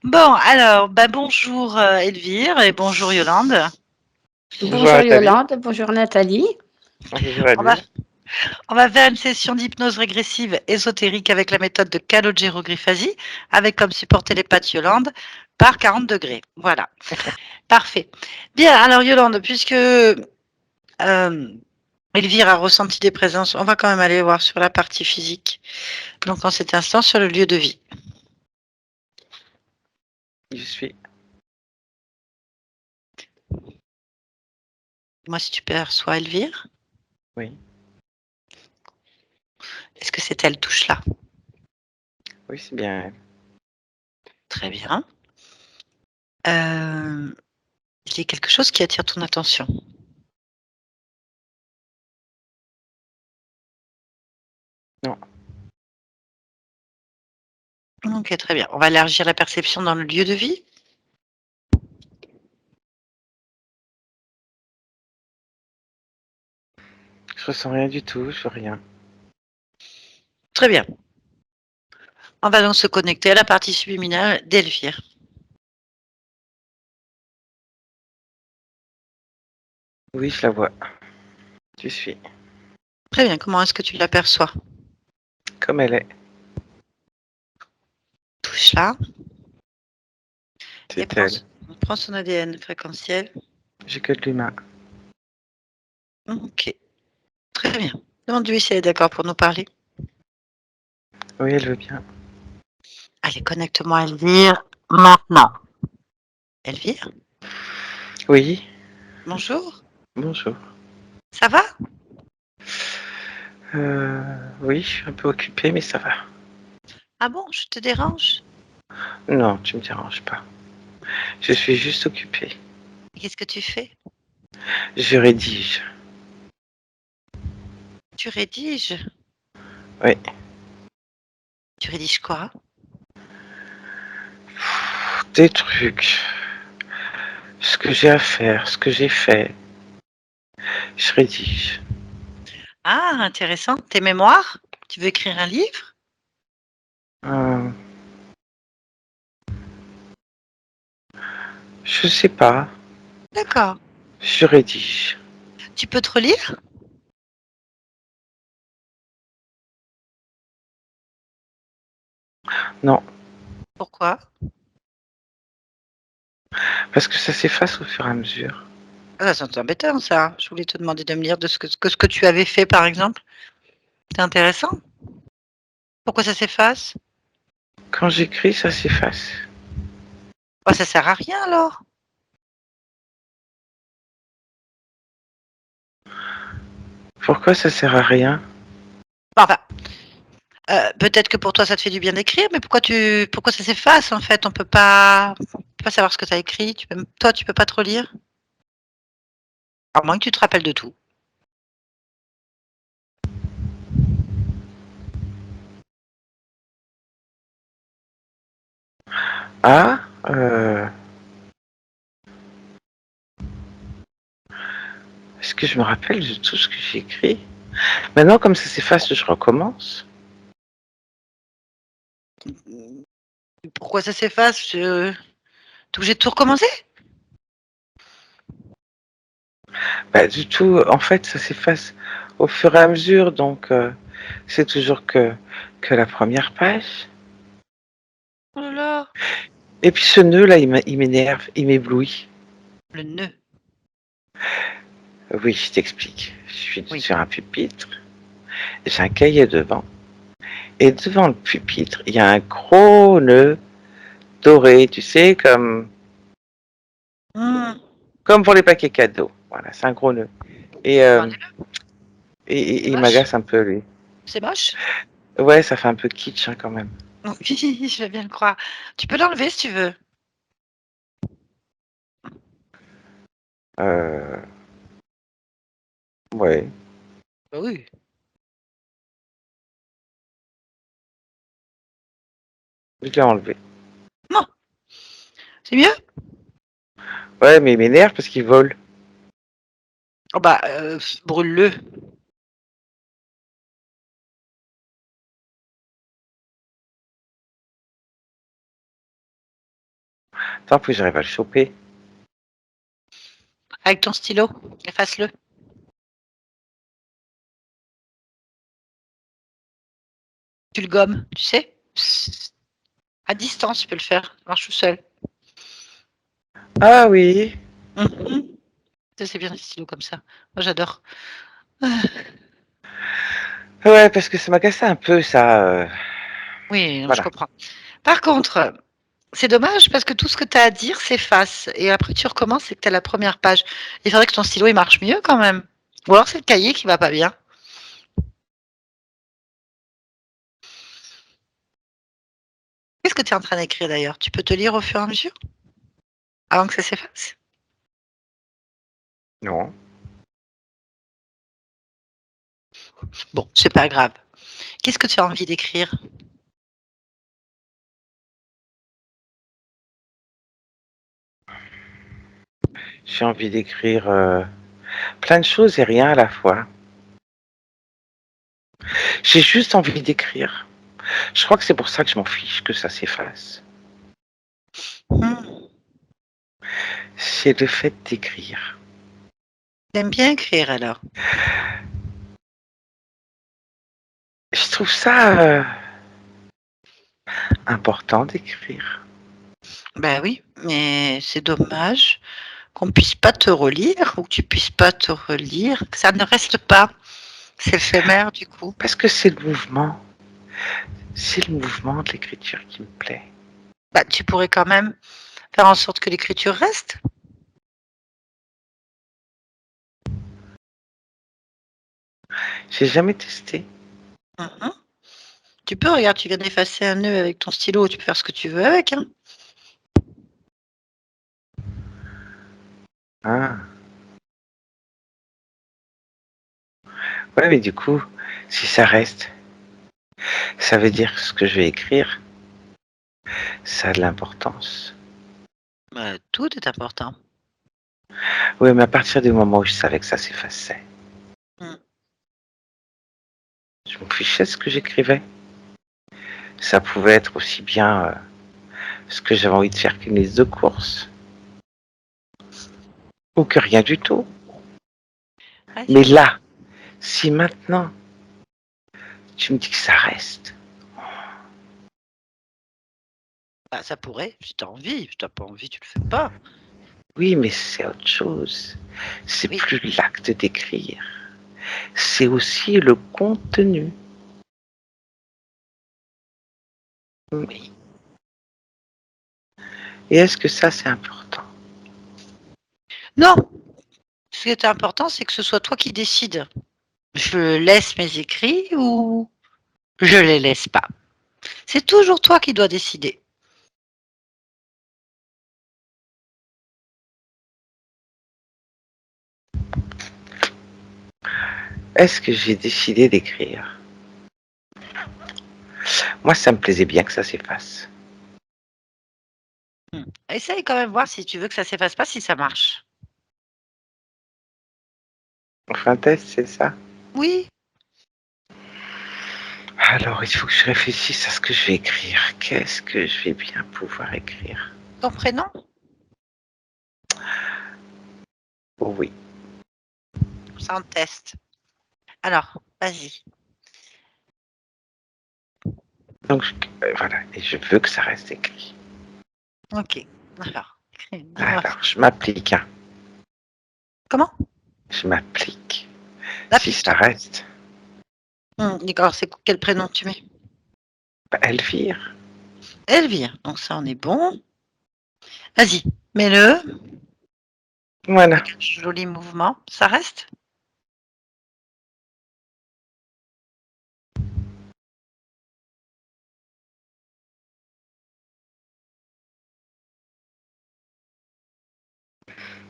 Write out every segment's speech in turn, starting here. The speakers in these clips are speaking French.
Bon, alors, bah, bonjour Elvire et bonjour Yolande. Bonjour Bonjour Nathalie. Yolande, bonjour Nathalie. Bonjour On va, Elvire. on va faire une session d'hypnose régressive ésotérique avec la méthode de Calogero-Grifasi, avec comme support télépathe Yolande, par 40 degrés. Voilà, parfait. Bien, alors Yolande, puisque Elvire a ressenti des présences, on va quand même aller voir sur la partie physique. Donc en cet instant, sur le lieu de vie. Je suis. Moi, si tu perçois Elvire, Oui. est-ce que c'est elle touche là? Oui, c'est bien elle. Très bien. Il y a quelque chose qui attire ton attention. Non. Ok, très bien. On va élargir la perception dans le lieu de vie. Je ressens rien du tout, je veux rien. Très bien. On va donc se connecter à la partie subliminale d'Elvire. Oui, je la vois. Je suis. Très bien. Comment est-ce que tu l'aperçois? Comme elle est. Touche là et C'est elle. prends son ADN fréquentiel. J'ai que de l'humain. Ok. Très bien. Demande-lui si elle est d'accord pour nous parler. Oui, elle veut bien. Allez, connecte-moi Elvire maintenant. Elvire, Oui. bonjour. Bonjour. Ça va? Oui, je suis un peu occupée, mais ça va. Ah bon, je te dérange? Non, tu me déranges pas. Je suis juste occupée. Qu'est-ce que tu fais? Je rédige. Tu rédiges? Oui. Tu rédiges quoi? Des trucs. Ce que j'ai à faire, ce que j'ai fait. Je rédige. Ah, intéressant. Tes mémoires? Tu veux écrire un livre? Euh, je sais pas. D'accord. Je rédige. Tu peux te relire? Non. Pourquoi? Parce que ça s'efface au fur et à mesure. Ah, c'est embêtant ça. Je voulais te demander de me lire de ce que tu avais fait, par exemple. C'est intéressant. Pourquoi ça s'efface? Quand j'écris, ça s'efface. Bah, ça sert à rien alors. Pourquoi ça sert à rien? Enfin, peut-être que pour toi ça te fait du bien d'écrire, mais pourquoi ça s'efface en fait? On peut pas savoir ce que tu as écrit. Toi, tu peux pas te relire? À moins que tu te rappelles de tout. Ah, est-ce que je me rappelle de tout ce que j'ai écrit? Maintenant, comme ça s'efface, je recommence. Pourquoi ça s'efface? T'es obligé de tout recommencer? Bah, du tout, en fait, ça s'efface au fur et à mesure, donc c'est toujours que la première page. Oh là là, Et puis ce nœud-là, il m'énerve, il m'éblouit. le nœud. Oui, je t'explique. Je suis Oui. sur un pupitre, j'ai un cahier devant, et devant le pupitre, il y a un gros nœud doré, tu sais, Mmh. comme pour les paquets cadeaux. Voilà, c'est un gros nœud. Et, Bah, c'est il moche. m'agace un peu, lui. C'est moche. Ouais, ça fait un peu kitsch, hein, quand même. Oui, je veux bien le croire. Tu peux l'enlever si tu veux. Euh, ouais, Bah oui. je l'ai enlevé. Non, c'est mieux? Ouais, mais il m'énerve parce qu'il vole. Oh bah, brûle-le. Tant que j'arrive à le choper. Avec ton stylo, efface-le. Tu le gommes, tu sais? Psst. À distance, tu peux le faire, ça marche tout seul. Ah oui. Mmh. Ça, c'est bien les stylos comme ça. Moi, j'adore. Ouais, parce que ça m'a cassé un peu ça, Oui, non, je voilà. comprends. Par contre, c'est dommage parce que tout ce que tu as à dire s'efface et après tu recommences et que tu as la première page. Il faudrait que ton stylo, il marche mieux quand même. Ou alors c'est le cahier qui va pas bien. Qu'est-ce que tu es en train d'écrire d'ailleurs? Tu peux te lire au fur et à mesure? Avant que ça s'efface? Non. Bon, c'est pas grave. Qu'est-ce que tu as envie d'écrire? J'ai envie d'écrire, plein de choses et rien à la fois. J'ai juste envie d'écrire. Je crois que c'est pour ça que je m'en fiche que ça s'efface. Mmh. C'est le fait d'écrire. Tu aimes bien écrire alors? Je trouve ça, important d'écrire. Ben oui, mais c'est dommage qu'on puisse pas te relire ou que tu puisses pas te relire, que ça ne reste pas. C'est éphémère du coup. Parce que c'est le mouvement. C'est le mouvement de l'écriture qui me plaît. Bah, tu pourrais quand même faire en sorte que l'écriture reste. J'ai jamais testé. Mmh. Tu peux, regarde, tu viens d'effacer un nœud avec ton stylo, tu peux faire ce que tu veux avec, hein. Ah. Ouais, mais du coup, si ça reste, ça veut dire que ce que je vais écrire, ça a de l'importance. Tout est important. Oui, mais à partir du moment où je savais que ça s'effaçait, Mmh. je m'en fichais de ce que j'écrivais. Ça pouvait être aussi bien ce que j'avais envie de faire qu'une liste de courses, ou que rien du tout. Ouais, Mais c'est vrai. là, si maintenant tu me dis que ça reste, Bah, ça pourrait, si tu as envie. Si tu as pas envie, tu le fais pas. oui, mais c'est autre chose. C'est Oui. plus l'acte d'écrire, c'est aussi le contenu. Oui. Et est-ce que ça, c'est important? Non, ce qui est important, c'est que ce soit toi qui décides. Je laisse mes écrits ou je les laisse pas. C'est toujours toi qui dois décider. Est-ce que j'ai décidé d'écrire? Moi, ça me plaisait bien que ça s'efface. Mmh. Essaye quand même voir si tu veux que ça s'efface pas, si ça marche. Enfin, test, c'est ça? Oui, Alors, il faut que je réfléchisse à ce que je vais écrire. Qu'est-ce que je vais bien pouvoir écrire? ton prénom? Oh oui. Ça en teste. Alors, vas-y. Donc, voilà. Et je veux que ça reste écrit. OK. Alors, dis-moi. Alors, je m'applique, hein. Comment? Je m'applique. Si ça Applique-toi. reste, D'accord, c'est quel prénom tu mets? bah, Elvire. Elvire, donc ça, on est bon. Vas-y, mets-le Voilà. avec un joli mouvement. Ça reste?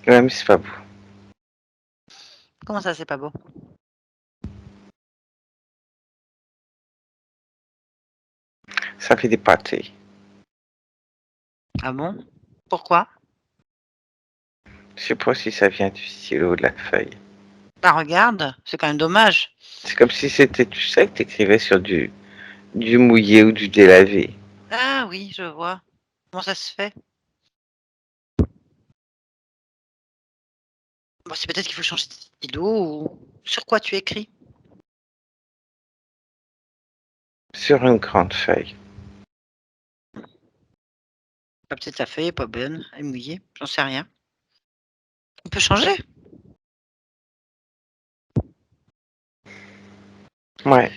Ouais, mais c'est pas beau. Comment ça, c'est pas beau? Ça fait des pâtés. Ah bon? Pourquoi? Je sais pas si ça vient du stylo ou de la feuille. Bah regarde, c'est quand même dommage. C'est comme si c'était, tu sais, que t'écrivais sur du mouillé ou du délavé. Ah oui, je vois. Comment ça se fait? Bon, c'est peut-être qu'il faut changer de stylo ou sur quoi tu écris? Sur une grande feuille. Bah, peut-être la feuille est pas bonne, elle est mouillée, j'en sais rien. On peut changer. Ouais.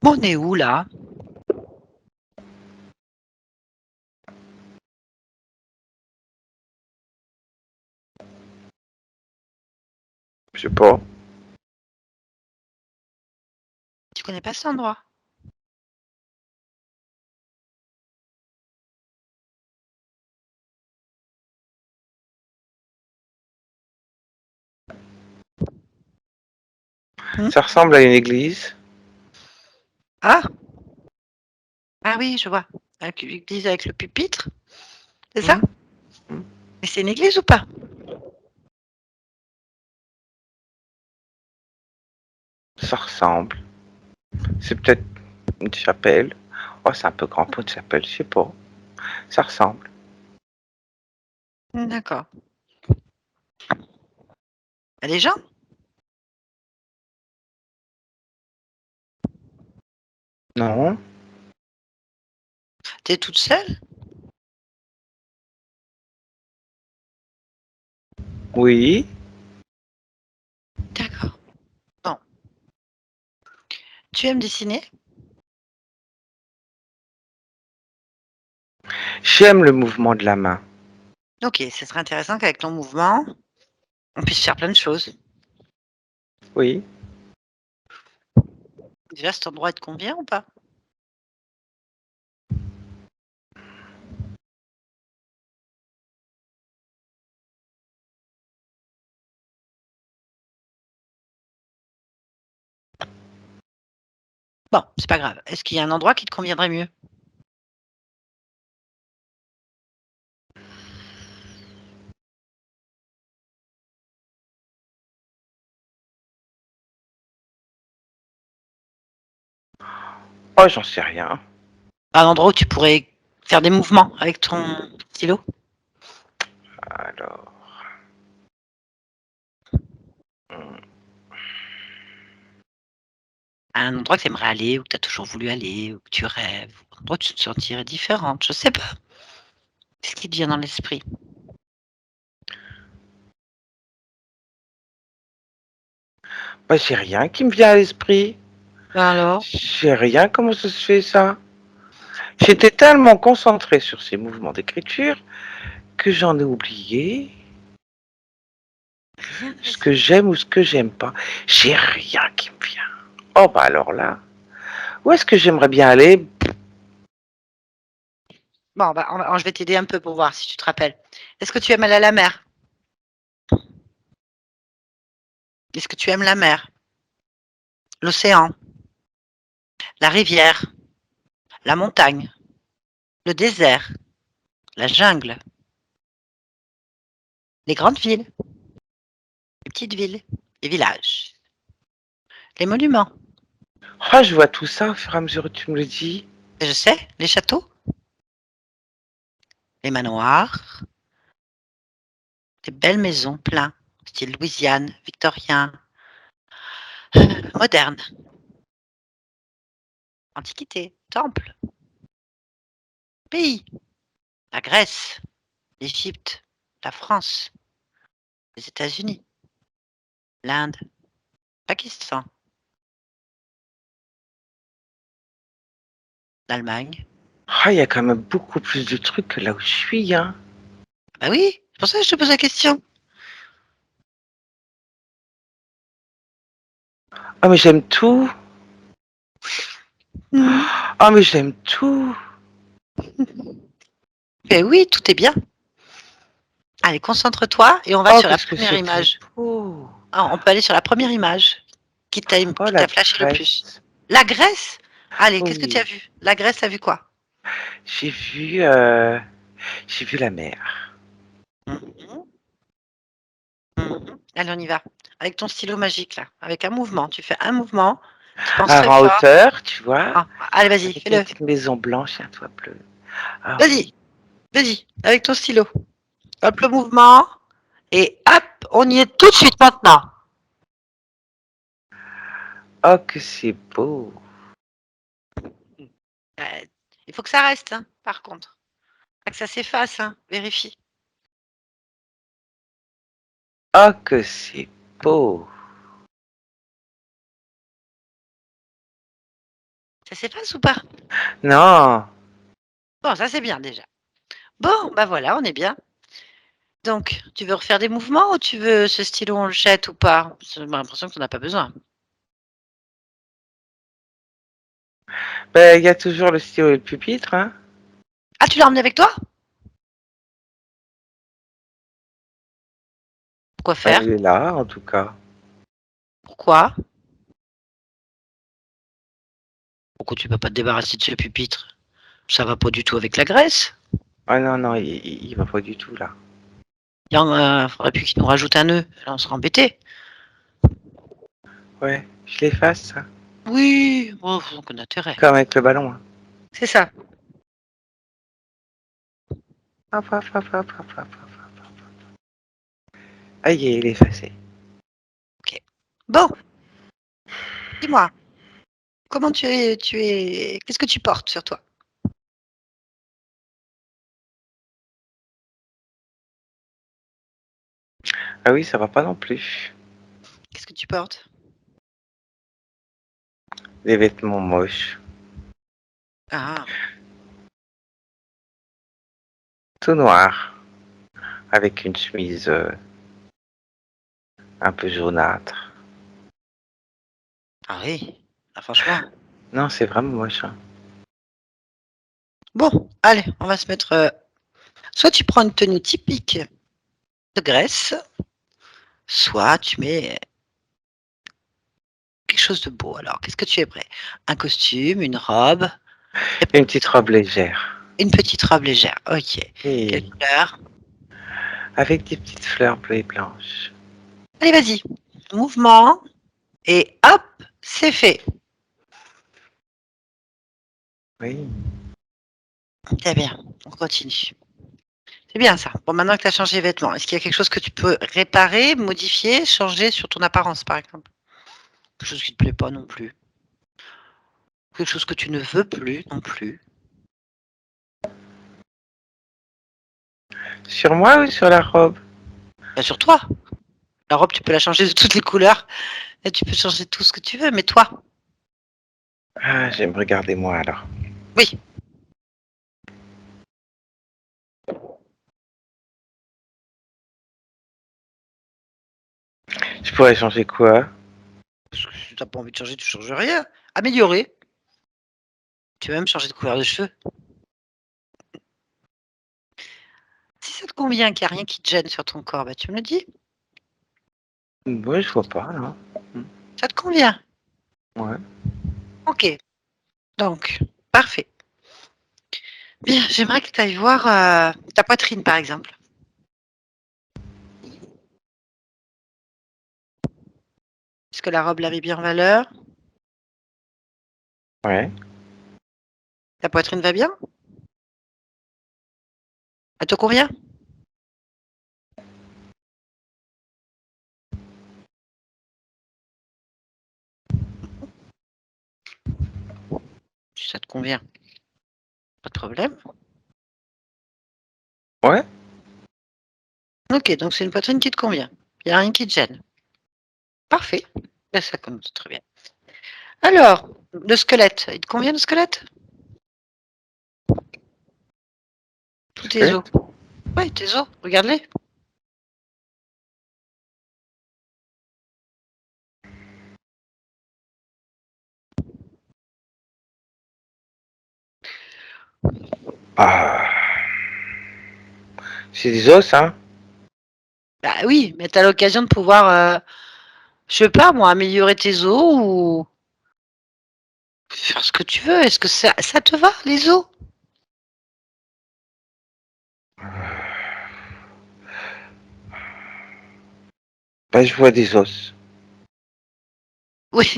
Bon, on est où là? Je sais pas. Tu connais pas cet endroit? Ça ressemble à une église. Ah! Ah oui, je vois. Avec l'église avec le pupitre, c'est ça? Mmh. Mais c'est une église ou pas? Ça ressemble. C'est peut-être une chapelle. Oh, c'est un peu grand pour une chapelle, je sais pas. Ça ressemble. D'accord. Il y a des gens? Non? Tu es toute seule? Oui. D'accord. Bon. Tu aimes dessiner? J'aime le mouvement de la main. OK, ce serait intéressant qu'avec ton mouvement, on puisse faire plein de choses. Oui. Déjà, cet endroit, il te convient ou pas? Bon, c'est pas grave. Est-ce qu'il y a un endroit qui te conviendrait mieux? Oh, j'en sais rien. Un endroit où tu pourrais faire des mouvements avec ton stylo? Alors. Un endroit que tu aimerais aller, où tu as toujours voulu aller, où tu rêves, un endroit où tu te sentirais différente, je sais pas. Qu'est-ce qui te vient dans l'esprit? Bah, j'ai rien qui me vient à l'esprit. Ben alors? J'ai rien. Comment ça se fait ça? J'étais tellement concentrée sur ces mouvements d'écriture que j'en ai oublié Rien à ce que l'esprit. j'aime ou ce que j'aime pas. J'ai rien qui me vient. Oh bah alors là, où est-ce que j'aimerais bien aller? Bon, je vais t'aider un peu pour voir si tu te rappelles. Est-ce que tu aimes aller à la mer? Est-ce que tu aimes la mer? L'océan? La rivière? La montagne? Le désert? La jungle? Les grandes villes? Les petites villes? Les villages? Les monuments? Oh, je vois tout ça au fur et à mesure que tu me le dis. Et je sais, les châteaux? Les manoirs? Des belles maisons, plein, style Louisiane, victorien, moderne, antiquité, temple, pays, la Grèce, l'Égypte, la France, les États-Unis, l'Inde, Pakistan, l'Allemagne. Ah, il y a quand même beaucoup plus de trucs que là où je suis, hein. Bah oui, c'est pour ça que je te pose la question. Ah, mais j'aime tout. Mmh. Ah, mais j'aime tout. Eh oui, tout est bien. Allez, concentre-toi et on va Oh, sur la qu'est-ce que première c'était image. beau. Ah, on peut aller sur la première image Oh, qui la t'a flashé le plus. Grèce. La Grèce? Allez, qu'est-ce que tu as Oui, vu? La Grèce, t'as vu quoi? j'ai vu, j'ai vu la mer. Mhm. Allez, on y va. Avec ton stylo magique là, avec un mouvement. Tu fais un mouvement, tu penses très Alors, en fort. hauteur, tu vois, Ah, allez, vas-y, avec une fais-le. petite maison blanche et un toit bleu. Ah oui. Vas-y, vas-y, avec ton stylo. Hop le mouvement et hop, on y est tout de suite maintenant. Oh, que c'est beau. Il faut que ça reste, hein, par contre. Pas que ça s'efface, hein. Vérifie. Oh, que c'est beau. Ça s'efface ou pas? Non. Bon, ça c'est bien déjà. Bon, bah voilà, on est bien. Donc, tu veux refaire des mouvements ou tu veux ce stylo, on le jette ou pas? J'ai l'impression que tu n'en as pas besoin. Ben, il y a toujours le stylo et le pupitre, hein. Ah, tu l'as emmené avec toi? Pourquoi Ben, faire? il est là, en tout cas. Pourquoi? Pourquoi tu peux pas te débarrasser de ce pupitre? Ça va pas du tout avec la graisse. Ah non, non, il va pas du tout, là. Il faudrait plus qu'il nous rajoute un nœud. Là, on sera embêté. Ouais, je l'efface, ça. Oui, bon, aucun intérêt. Comme avec le ballon, hein. C'est ça. Hop, hop, hop, hop, hop, hop, hop, hop. Ah, il est effacé. Ok. Bon, dis-moi, comment qu'est-ce que tu portes sur toi? Ah oui, ça va pas non plus. Qu'est-ce que tu portes? Des vêtements moches. Ah, Tout noir. Avec une chemise un peu jaunâtre. ah oui. Ah, franchement. Non, c'est vraiment moche, hein. Bon, allez, on va se mettre. Soit tu prends une tenue typique de Grèce, soit tu mets quelque chose de beau. Alors, qu'est-ce que tu es prêt? Un costume, une robe, Une petite robe légère. une petite robe légère. Ok. Quelle Et couleur? avec des petites fleurs bleues et blanches. Allez, vas-y. Mouvement. Et hop, c'est fait. Oui. Très bien. On continue. C'est bien ça. Bon, maintenant que tu as changé les vêtements, est-ce qu'il y a quelque chose que tu peux réparer, modifier, changer sur ton apparence, par exemple? Quelque chose qui te plaît pas non plus. Quelque chose que tu ne veux plus non plus. Sur moi ou sur la robe? Bah, sur toi. La robe, tu peux la changer de toutes les couleurs. Et tu peux changer tout ce que tu veux, mais toi. Ah, je vais me regarder moi alors. Oui. Je pourrais changer quoi? Parce que si tu n'as pas envie de changer, tu ne changes rien. Améliorer. Tu veux même changer de couleur de cheveux. Si ça te convient qu'il n'y a rien qui te gêne sur ton corps, bah, tu me le dis. Moi, je vois pas, non. Ça te convient. Ouais. Ok. Donc, parfait. Bien, j'aimerais que tu ailles voir ta poitrine, par exemple. Est-ce que la robe l'a mis bien en valeur? Ouais. Ta poitrine va bien? Elle te convient? Si ça te convient, pas de problème. Ouais. Ok, donc c'est une poitrine qui te convient. Il n'y a rien qui te gêne. Parfait. Là, ça commence très bien. Alors, le squelette, il te convient le squelette? Tous tes os. Squelette. Oui, tes os, regarde-les. Ah. C'est des os, hein. Bah oui, mais tu as l'occasion de pouvoir, je sais pas moi, améliorer tes os ou faire ce que tu veux. Est-ce que ça te va, les os? Bah, je vois des os. Oui,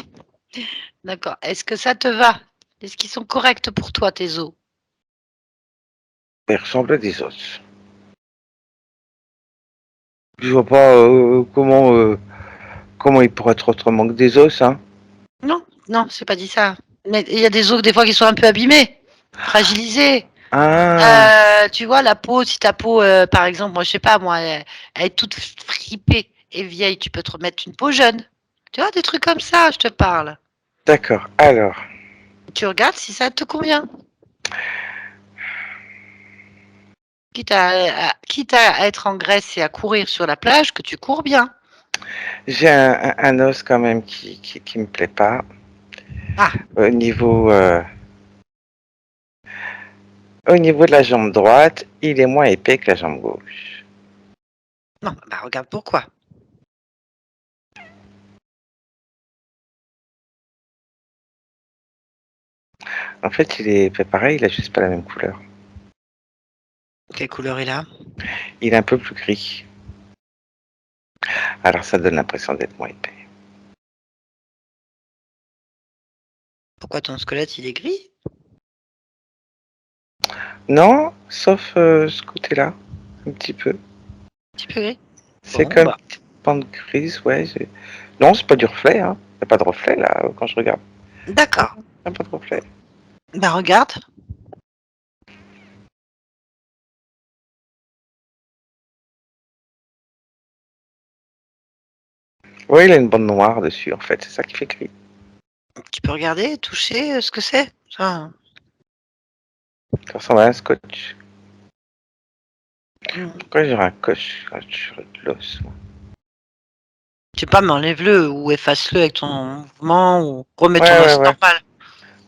d'accord. Est-ce que ça te va? Est-ce qu'ils sont corrects pour toi, tes os? Ils ressemblent à des os. Je vois pas comment il pourrait être autrement que des os, hein. Non, non, c'est pas dit ça. Mais il y a des os des fois qui sont un peu abîmés, fragilisés. Ah, Tu vois la peau, si ta peau, par exemple, moi je sais pas moi, elle est toute fripée et vieille, tu peux te remettre une peau jeune. Tu vois des trucs comme ça, je te parle. d'accord. Alors, Tu regardes si ça te convient. Quitte à être en Grèce et à courir sur la plage, que tu cours bien. j'ai un os quand même qui me plaît pas. Ah, Au niveau, euh, au niveau de la jambe droite, il est moins épais que la jambe gauche. non, bah regarde pourquoi. En fait, il est fait pareil, il a juste pas la même couleur. Quelle couleur il a? Il est un peu plus gris. Alors ça donne l'impression d'être moins épais. Pourquoi ton squelette il est gris? Non, sauf ce côté-là, un petit peu. Un petit peu gris? C'est Bon, comme une bah, petite bande grise, ouais. Non, c'est pas du reflet, hein. Y a pas de reflet là quand je regarde. d'accord. Y a pas de reflet. Bah regarde. Oui, il a une bande noire dessus en fait, c'est ça qui fait gris. Tu peux regarder, toucher, ce que c'est? Ça, Ça ressemble à un scotch. mmh. Pourquoi j'aurais un coche sur de l'os moi. Je sais pas, mais enlève-le ou efface-le avec ton mouvement ou remets ton Ouais, ouais, os ouais. normal.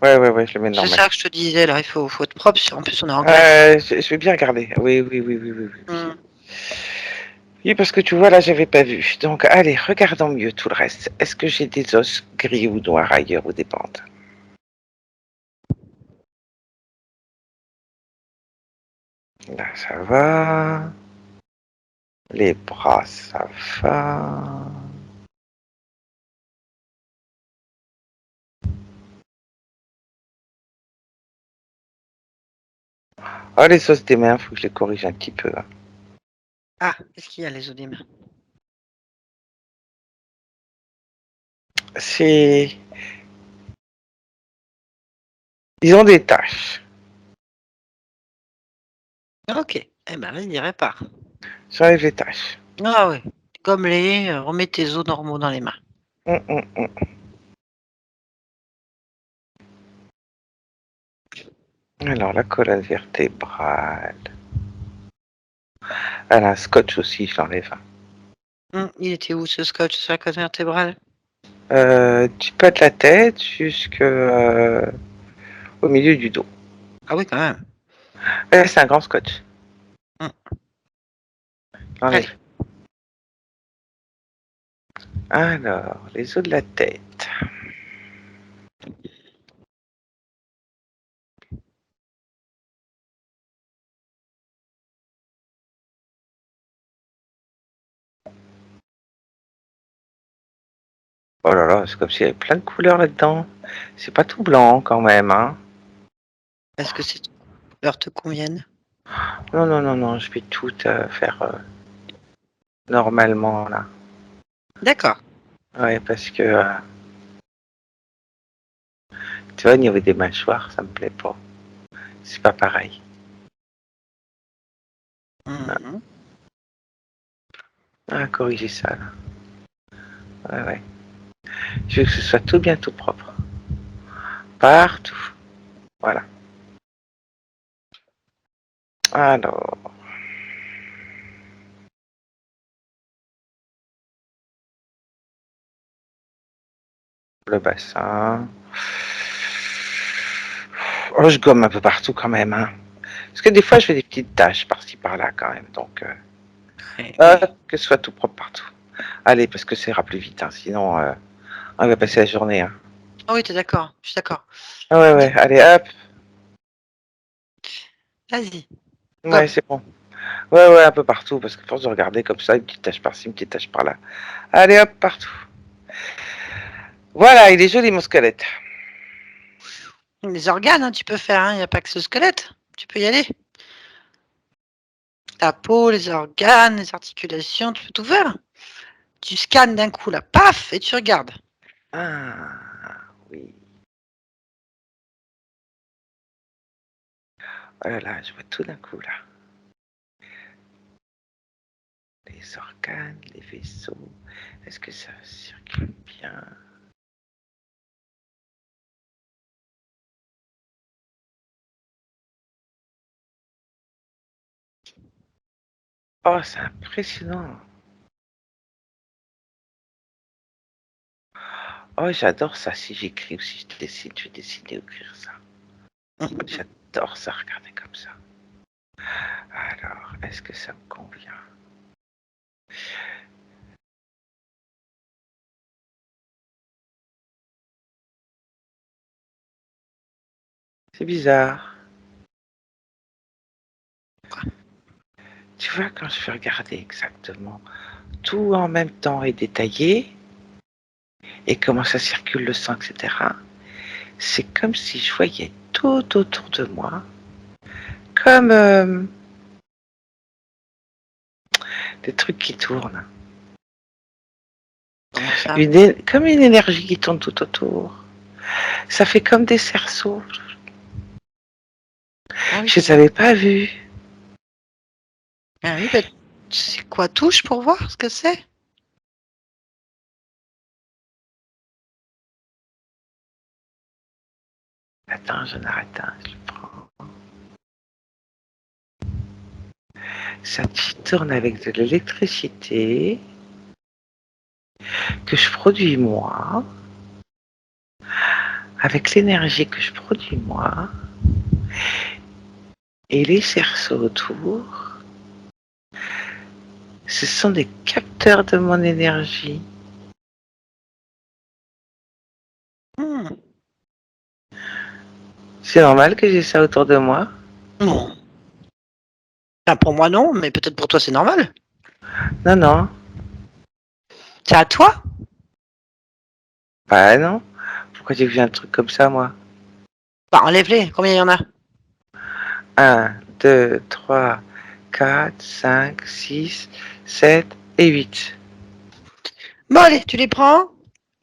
Ouais, ouais, ouais, je le mets C'est normal. ça que je te disais là, il faut être propre, en plus on est en Grèce. Je vais bien regarder. Oui, oui, oui, oui, oui, oui. Oui, Mmh. oui, parce que tu vois, là, j'avais pas vu. Donc, allez, regardons mieux tout le reste. Est-ce que j'ai des os gris ou noirs ailleurs ou des bandes? Là, ça va. Les bras, ça va. Ah, les os des mains, faut que je les corrige un petit peu, hein. Ah, qu'est-ce qu'il y a les os des mains? C'est... Ils ont des taches. OK. Eh ben vas-y, répare. J'enlève les taches. Ah ouais, gomme-les, remets tes os normaux dans les mains. Hum. Alors, la colonne vertébrale. Elle a un scotch aussi, je l'enlève, hein. Il était où ce scotch sur la colonne vertébrale? Du bas de la tête jusqu'au au milieu du dos. Ah oui, quand même. C'est un grand scotch. Mmh. Allez. J'enlève. Alors, les os de la tête. Oh là là, c'est comme s'il y avait plein de couleurs là-dedans. C'est pas tout blanc quand même, hein. Est-ce que ces couleurs te conviennent? Non, non, non, non, je vais tout faire normalement là. D'accord. Ouais, parce que tu vois, au niveau des mâchoires, ça me plaît pas. C'est pas pareil. Mmh. Ah, corriger ça là. Ouais, ouais. Je veux que ce soit tout bien, tout propre. Partout. Voilà. Alors, le bassin. Oh, je gomme un peu partout quand même, hein. Parce que des fois, je fais des petites taches par-ci par-là quand même. Donc, Oui. que ce soit tout propre partout. Allez, parce que ça ira plus vite, hein, sinon on va passer la journée, hein. Ah oui, tu es d'accord, je suis d'accord. Ah ouais, Dis ouais, allez, hop. vas-y, Ouais, gomme. c'est bon. Ouais, ouais, un peu partout, parce que force de regarder comme ça, une petite tache par-ci, une petite tache par-là. Allez, hop, partout. Voilà, il est joli mon squelette. Les organes, hein, tu peux faire, hein, il y a pas que ce squelette. Tu peux y aller. ta peau, les organes, les articulations, tu peux tout faire. Tu scannes d'un coup là, paf, et tu regardes. Ah, oui. Oh là là, je vois tout d'un coup là. Les organes, les vaisseaux. Est-ce que ça circule bien? Oh, c'est impressionnant. Oh, j'adore ça. Si j'écris ou si je dessine, je vais dessiner ou écrire ça. J'adore ça, regarder comme ça. Alors, est-ce que ça me convient? C'est bizarre. Tu vois, quand je vais regarder exactement tout en même temps et détaillé, et comment ça circule le sang, etc., c'est comme si je voyais tout autour de moi, comme des trucs qui tournent. Comment ça? Comme une énergie qui tourne tout autour. Ça fait comme des cerceaux. Ah oui, Je je les vois. avais pas vus. Ah oui, bah, c'est quoi? Touche pour voir ce que c'est? Attends, j'en arrête un, je le prends. Ça tourne avec de l'électricité que je produis moi, avec l'énergie que je produis moi, et les cerceaux autour, ce sont des capteurs de mon énergie. Hmm. C'est normal que j'ai ça autour de moi? Non. Enfin, pour moi, non, mais peut-être pour toi, c'est normal. Non, non. C'est à toi? Bah non. Pourquoi j'ai vu un truc comme ça, moi? Bah, enlève-les. Combien il y en a? 1, 2, 3, 4, 5, 6, 7 et 8. Bon, allez, tu les prends.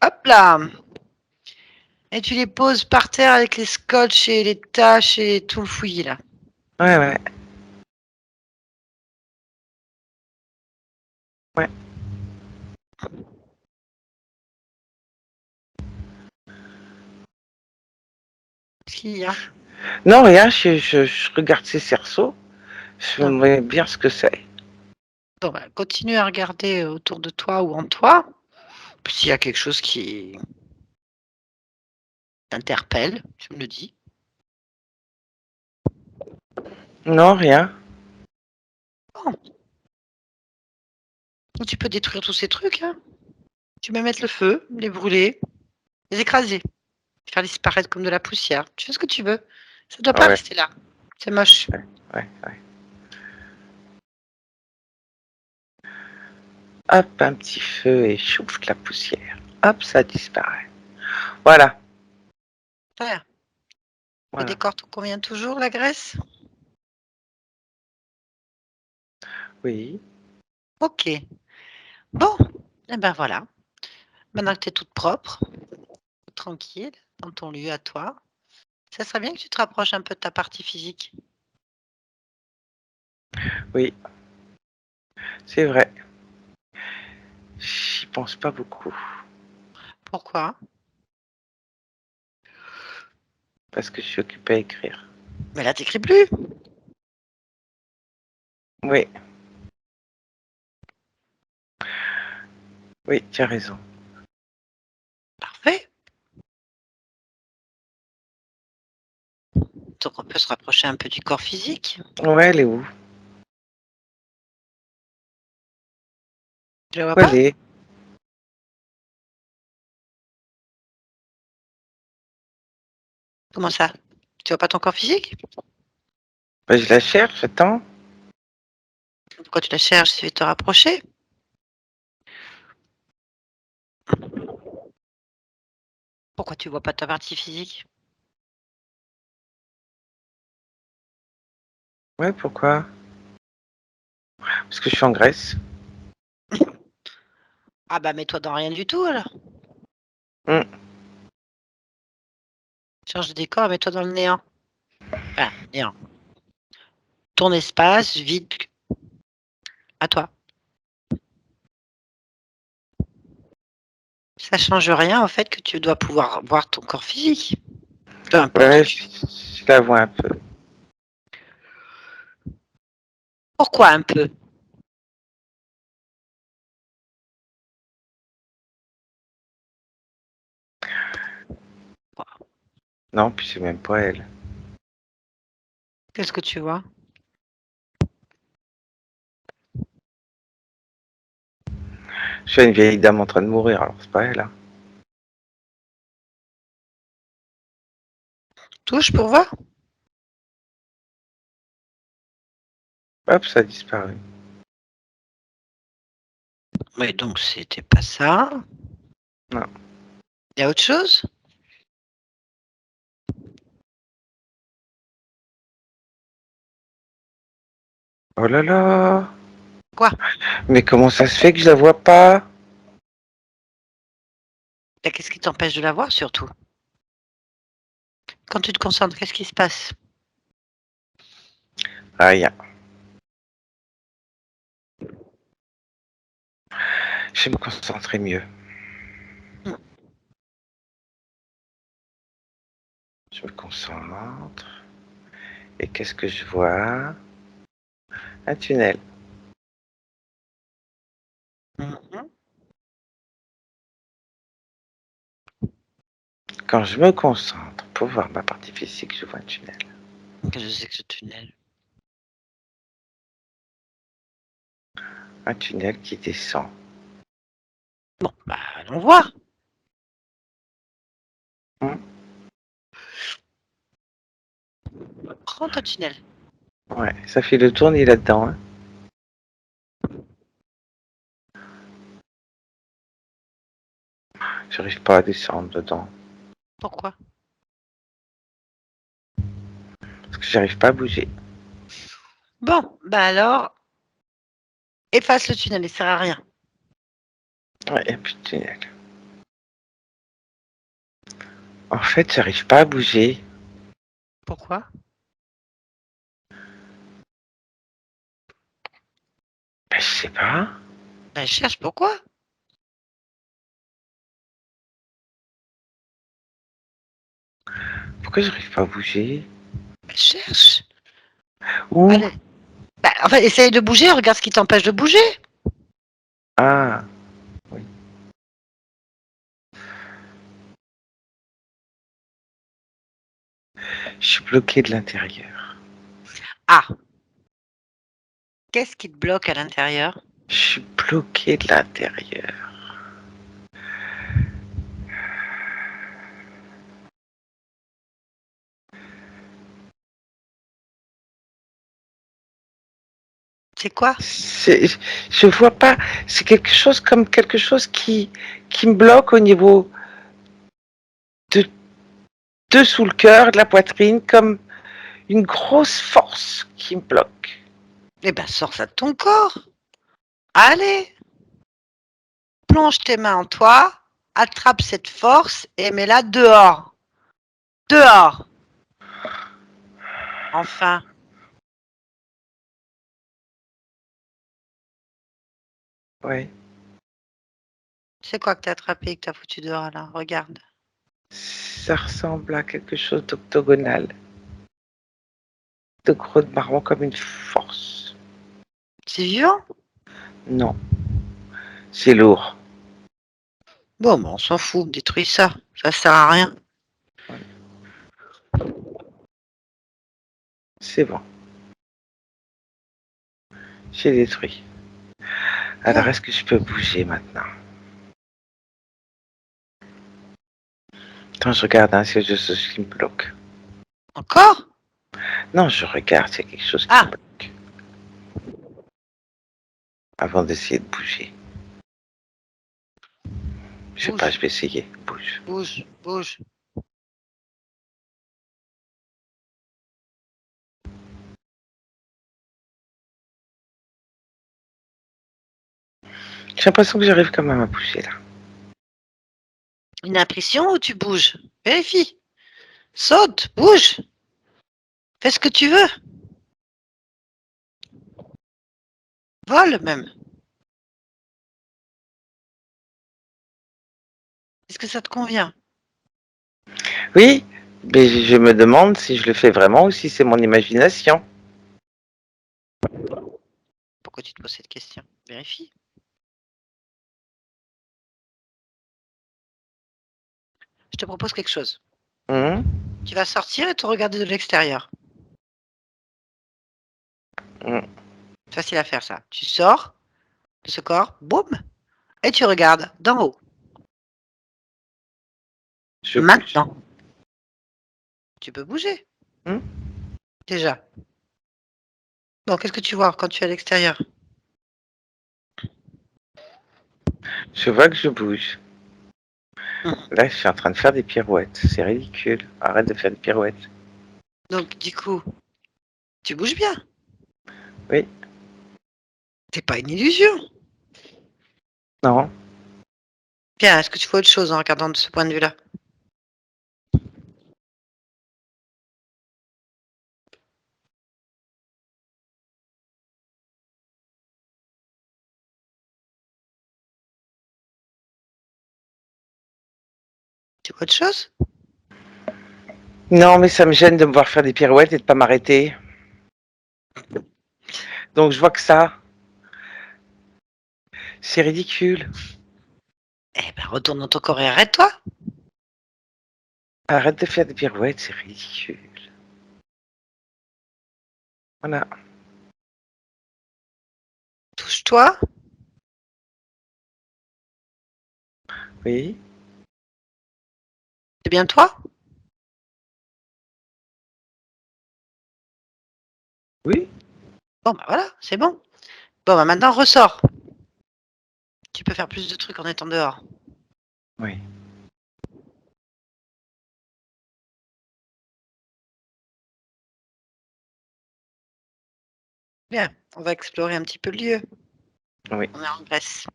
Hop là. Et tu les poses par terre avec les scotch et les taches et tout le fouillis, là. Ouais, ouais, ouais. Qu'est-ce qu'il y a? Non, rien, je regarde ces cerceaux. Je Ah. me dis bien ce que c'est. Bon, bah, continue à regarder autour de toi ou en toi. Puis s'il y a quelque chose qui t'interpelle, tu me le dis. Non, rien. Bon. Ou tu peux détruire tous ces trucs, hein. Tu peux mettre le feu, les brûler, les écraser, faire disparaître comme de la poussière. Tu fais ce que tu veux. Ça ne doit Ah pas ouais, rester là. C'est moche. ouais, ouais, ouais. Hop, un petit feu et chouffe la poussière. Hop, ça disparaît. Voilà, Ouais. Le voilà. décor te convient toujours, la graisse? Oui, Ok. Bon, et ben voilà. Maintenant que tu es toute propre, toute tranquille, dans ton lieu à toi, ça serait bien que tu te rapproches un peu de ta partie physique. oui, c'est vrai. J'y pense pas beaucoup Pourquoi? parce que je suis occupé à écrire. Mais là, t'écris plus. Oui, oui, tu as raison. Parfait. Donc on peut se rapprocher un peu du corps physique. Ouais, elle est où? Je le vois Où elle pas? est? Comment ça? Tu vois pas ton corps physique? Bah, je la cherche, attends. Pourquoi tu la cherches? Tu veux te rapprocher? Pourquoi tu vois pas ta partie physique? Ouais, pourquoi? Parce que je suis en Grèce. Ah bah mets-toi dans rien du tout alors. Hmm. Change de décor, mets-toi dans le néant. Enfin, néant. Ton espace vide à toi. Ça change rien au fait que tu dois pouvoir voir ton corps physique. Peu importe Ouais, où tu es. je la vois un peu. Pourquoi un peu? Non, puis c'est même pas elle. Qu'est-ce que tu vois? Je suis une vieille dame en train de mourir, alors c'est pas elle. Hein. Touche pour voir? Hop, ça a disparu. Oui, donc c'était pas ça. Non. Il y a autre chose? Oh là là. Quoi? Mais comment ça se fait que je la vois pas? Bah, qu'est-ce qui t'empêche de la voir surtout? Quand tu te concentres, qu'est-ce qui se passe? Aïe. Je vais me concentrer mieux. Hmm. Je me concentre. Et qu'est-ce que je vois? Un tunnel. Mhm. Quand je me concentre pour voir ma partie physique, je vois un tunnel. Que je sais que ce tunnel. Un tunnel qui descend. Bon, bah allons voir. Hmm. Prends ton tunnel. Ouais, ça fait le tournis là-dedans. Hein. J'arrive pas à descendre dedans. Pourquoi? Parce que j'arrive pas à bouger. Bon, bah alors, efface le tunnel, il sert à rien. Ouais, il n'y a plus de tunnel. En fait, j'arrive pas à bouger. Pourquoi? Ben, je sais pas. Bah cherche pourquoi? Pourquoi j'arrive pas à bouger? Bah cherche. Où? Allez. Bah, enfin, essaye de bouger, regarde ce qui t'empêche de bouger. Ah, oui. Je suis bloqué de l'intérieur. Ah, qu'est-ce qui te bloque à l'intérieur? Je suis bloqué de l'intérieur. C'est quoi? Je vois pas. C'est quelque chose comme quelque chose qui me bloque au niveau de dessous le cœur, de la poitrine, comme une grosse force qui me bloque. Eh ben, sors ça de ton corps. Allez, plonge tes mains en toi, attrape cette force et mets-la dehors. Dehors. Enfin, Ouais. c'est quoi que t'as attrapé et que t'as foutu dehors là? Regarde. Ça ressemble à quelque chose d'octogonal, de gros de marron comme une force. C'est vivant? Non, c'est lourd. Bon, ben, on s'en fout, détruis ça. Ça sert à rien. C'est bon, j'ai détruit. Alors, Bon, est-ce que je peux bouger maintenant? Attends, je regarde hein, s'il y a quelque chose qui me bloque. encore? Non, je regarde s'il y a quelque chose qui me Ah, bloque avant d'essayer de bouger. Je sais pas, bouge, je vais essayer. Bouge. bouge, bouge. J'ai l'impression que j'arrive quand même à bouger là. Une impression ou tu bouges? Vérifie. Saute, bouge, fais ce que tu veux. Vole même. Est-ce que ça te convient? Oui, mais je me demande si je le fais vraiment ou si c'est mon imagination. Pourquoi tu te poses cette question? Vérifie. Je te propose quelque chose. Hum, Tu vas sortir et te regarder de l'extérieur. hum. Facile à faire ça. Tu sors de ce corps, boum, et tu regardes d'en haut. Je bouge. Maintenant, tu peux bouger. Hum. Déjà. Bon, qu'est-ce que tu vois quand tu es à l'extérieur? Je vois que je bouge. Mmh. Là, je suis en train de faire des pirouettes. C'est ridicule. Arrête de faire des pirouettes. Donc du coup, tu bouges bien. Oui. C'est pas une illusion. Non. Bien, est-ce que tu vois autre chose en regardant de ce point de vue-là? Tu vois autre chose? Non, mais ça me gêne de me voir faire des pirouettes et de pas m'arrêter. Donc je vois que ça. C'est ridicule. Eh ben, retourne dans ton corps et arrête-toi. Arrête de faire des pirouettes, c'est ridicule. Voilà. Touche-toi. Oui. C'est bien toi? Oui. Bon, bah voilà, c'est bon. Bon, bah maintenant, ressors. Tu peux faire plus de trucs en étant dehors. Oui. Bien, on va explorer un petit peu le lieu. Oui. On est en Grèce.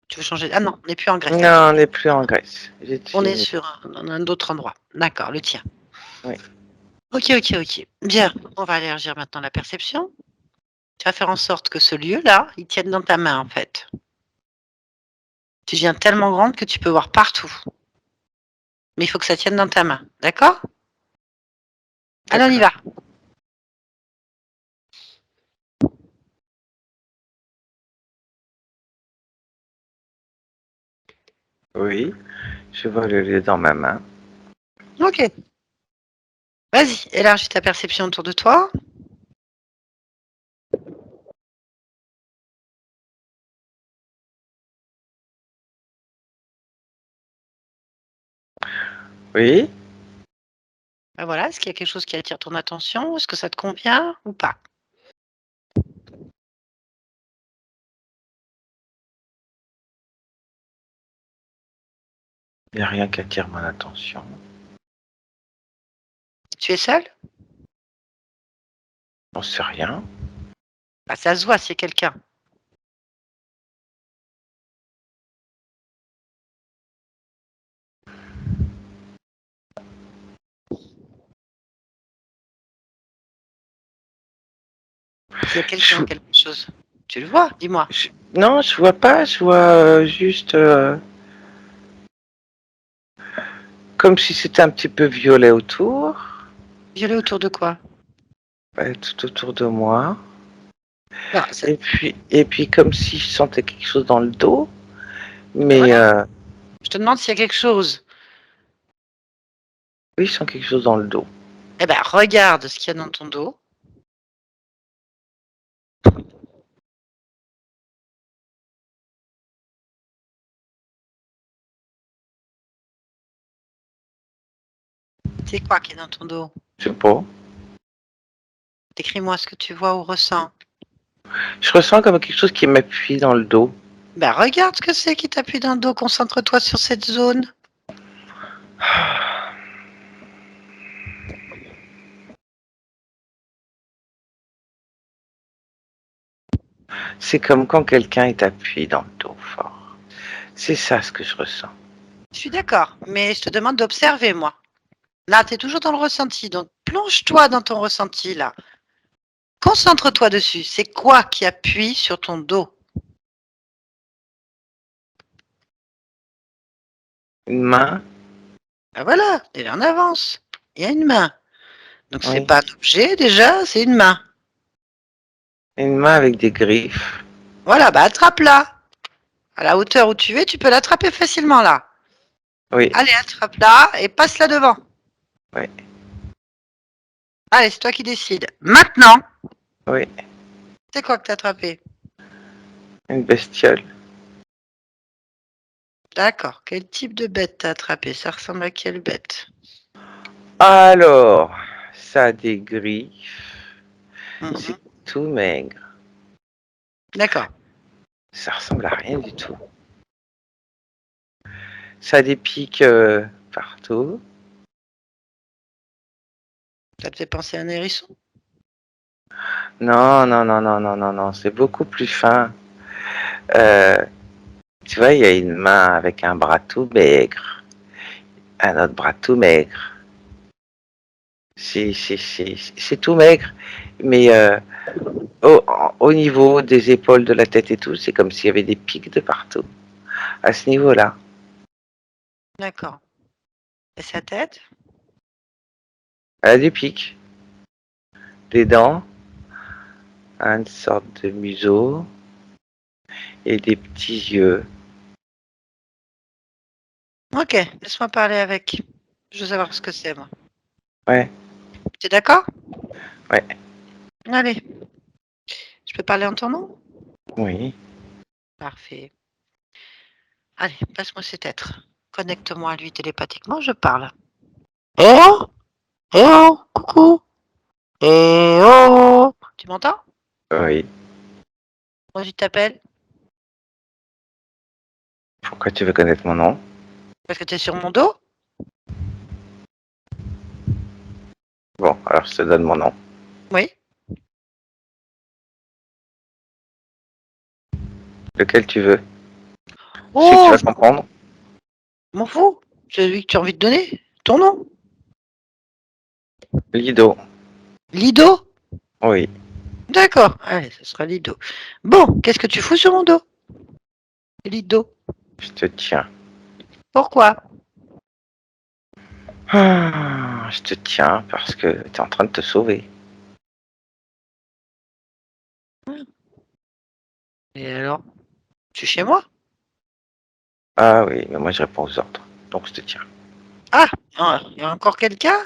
Tu veux changer? Ah non, on n'est plus en Grèce. Non, on n'est plus en Grèce. J'ai On est fini. sur un autre endroit. D'accord, le tien. Oui. Ok, ok, ok. Bien, on va élargir maintenant la perception. Tu vas faire en sorte que ce lieu-là, il tienne dans ta main, en fait. Tu deviens tellement grande que tu peux voir partout. Mais il faut que ça tienne dans ta main. D'accord? Allez, on y D'accord. va. Oui. Je vois le lieu dans ma main. Ok. Vas-y, élargis ta perception autour de toi. Oui. Ben voilà, est-ce qu'il y a quelque chose qui attire ton attention? Est-ce que ça te convient ou pas? Il n'y a rien qui attire mon attention. Tu es seul? J'en sais rien. Bah, ça se voit, c'est quelqu'un. S'il y a quelqu'un, Je, quelque chose. Tu le vois, dis-moi. non, je vois pas. Je vois juste comme si c'était un petit peu violet autour. Violet autour de quoi? Tout autour de moi. Non, Et puis comme si je sentais quelque chose dans le dos. ben Mais voilà. Je te demande s'il y a quelque chose. oui, je sens quelque chose dans le dos. Eh ben, regarde ce qu'il y a dans ton dos. C'est quoi qui est dans ton dos? Je sais pas. Décris-moi ce que tu vois ou ressens. Je ressens comme quelque chose qui m'appuie dans le dos. Ben, regarde ce que c'est qui t'appuie dans le dos. Concentre-toi sur cette zone. C'est comme quand quelqu'un est appuyé dans le dos fort. C'est ça ce que je ressens. Je suis d'accord, mais je te demande d'observer, moi. Là, tu es toujours dans le ressenti, donc plonge-toi dans ton ressenti, là. Concentre-toi dessus. C'est quoi qui appuie sur ton dos? Une main, Ah voilà, et en avance. Il y a une main. Donc c'est oui. pas un objet déjà, c'est une main. Une main avec des griffes. Voilà, bah attrape-la. À la hauteur où tu es, tu peux l'attraper facilement là. Oui, Allez, attrape-la et passe-la devant. oui, Allez, c'est toi qui décides. Maintenant, oui. c'est quoi que t'as attrapé? Une bestiole. D'accord. Quel type de bête t'as attrapé? Ça ressemble à quelle bête? Alors, ça a des griffes. C'est Mhm. tout maigre. D'accord. Ça ressemble à rien du tout. Ça a des pics partout. Ça te fait penser à un hérisson? Non, non, non, non, non, non, non. C'est beaucoup plus fin. Euh, Tu vois, il y a une main avec un bras tout maigre. Un autre bras tout maigre. C'est tout maigre. Mais au niveau des épaules, de la tête et tout, c'est comme s'il y avait des pics de partout. À ce niveau-là. D'accord. Et sa tête? Elle a des pics. Des dents. Une sorte de museau. Et des petits yeux. Ok, laisse-moi parler avec. Je veux savoir ce que c'est, moi. Ouais, Tu es d'accord? ouais, Allez, je peux parler en ton nom? oui. Parfait. Allez, passe-moi cet être. Connecte-moi à lui télépathiquement, je parle. Eh oh! Eh oh! Coucou! Eh oh! Tu m'entends? Oui. Moi, tu t'appelles? Pourquoi tu veux connaître mon nom? Parce que tu es sur mon dos? Bon, alors je te donne mon nom. Oui. Lequel tu veux? Celui que tu Oh, vas comprendre? je m'en fous. Celui que tu as envie de donner. Ton nom? Lido. Lido? Oui. D'accord. Allez, ce sera Lido. Bon, qu'est-ce que tu fous sur mon dos? Lido. Je te tiens. Pourquoi? Ah, je te tiens parce que tu es en train de te sauver. Et alors? Tu es chez moi? Ah oui, mais moi je réponds aux ordres. Donc je te tiens. Ah, il y a encore quelqu'un?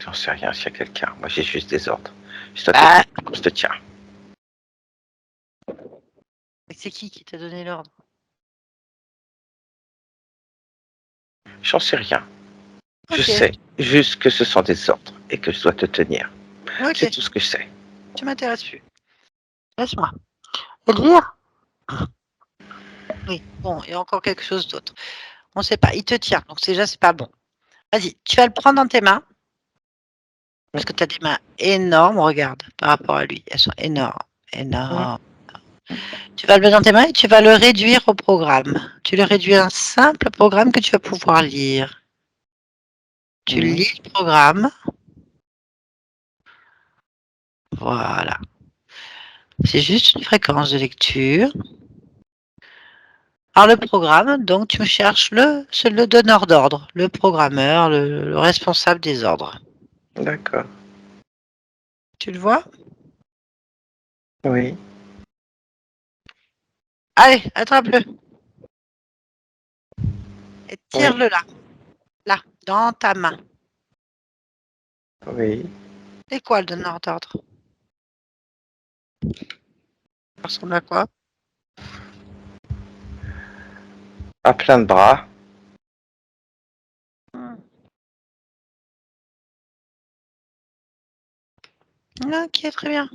J'en sais rien s'il y a quelqu'un. Moi j'ai juste des ordres. Je dois te Bah, tenir. Je te tiens. c'est qui t'a donné l'ordre? J'en sais rien. Je Ok, sais juste que ce sont des ordres et que je dois te tenir. C'est ok, tout ce que je sais. tu m'intéresses plus. Laisse-moi. Elvire? Oui, bon, il y a encore quelque chose d'autre. On sait pas, il te tient, donc déjà, c'est pas bon. Vas-y, tu vas le prendre dans tes mains, parce que tu as des mains énormes, regarde, par rapport à lui. Elles sont énormes, énormes. Tu vas le mettre dans tes mains et tu vas le réduire au programme. Tu le réduis à un simple programme que tu vas pouvoir lire. Tu Mhm. lis le programme. Voilà. C'est juste une fréquence de lecture. Alors le programme, donc tu me cherches le donneur d'ordre, le programmeur, le responsable des ordres. D'accord. Tu le vois? Oui. Allez, attrape-le et Oui. tire-le là, dans ta main. Oui. C'est quoi le donneur d'ordre? Ça ressemble à quoi? À plein de bras. Hmm. Ok, très bien.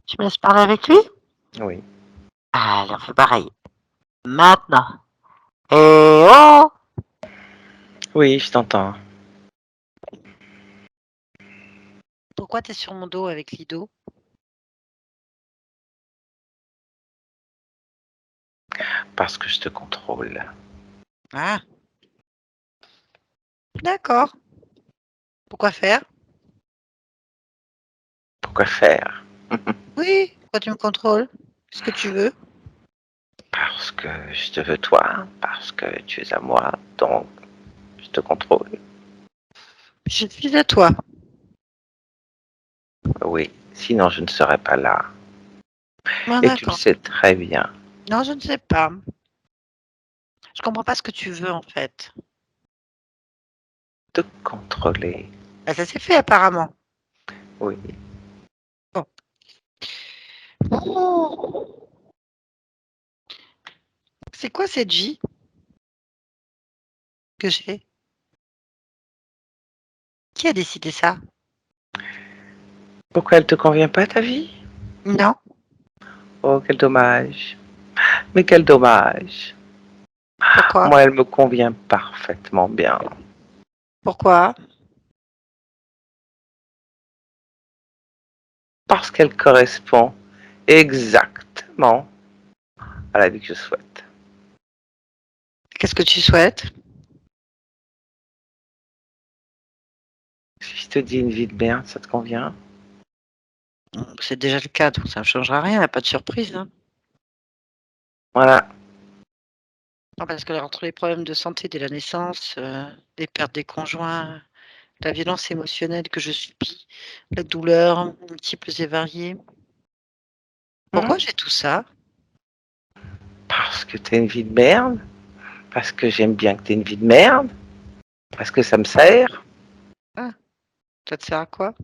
Tu me laisses parler avec lui? Oui. Allez, on fait pareil. Maintenant. Eh oh! Oui, je t'entends. Pourquoi tu es sur mon dos avec Lido? Parce que je te contrôle. Ah, d'accord. Pourquoi faire? Pourquoi faire? Oui, pourquoi tu me contrôles? Qu'est-ce que tu veux? Parce que je te veux toi, parce que tu es à moi, donc je te contrôle. Je suis à toi. Oui, sinon je ne serais pas là. Ah, Et tu le d'accord. sais très bien. Non, je ne sais pas. Je comprends pas ce que tu veux en fait. Te contrôler. Bah, ça s'est fait apparemment. Oui. Bon. Oh, c'est quoi cette J que j'ai? Qui a décidé ça? Pourquoi elle te convient pas ta vie? Non. Oh, quel dommage. Mais quel dommage. Pourquoi? Moi, elle me convient parfaitement bien. Pourquoi? Parce qu'elle correspond exactement à la vie que je souhaite. Qu'est-ce que tu souhaites? Si je te dis une vie de merde, ça te convient? C'est déjà le cas, donc ça ne changera rien, il n'y a pas de surprise, hein. Voilà. Non, parce que entre les problèmes de santé dès la naissance, les pertes des conjoints, la violence émotionnelle que je subis, la douleur multiples et variées. Pourquoi Hein? j'ai tout ça? Parce que t'as une vie de merde. Parce que j'aime bien que t'aies une vie de merde. Parce que ça me sert Ah, ça te sert à quoi?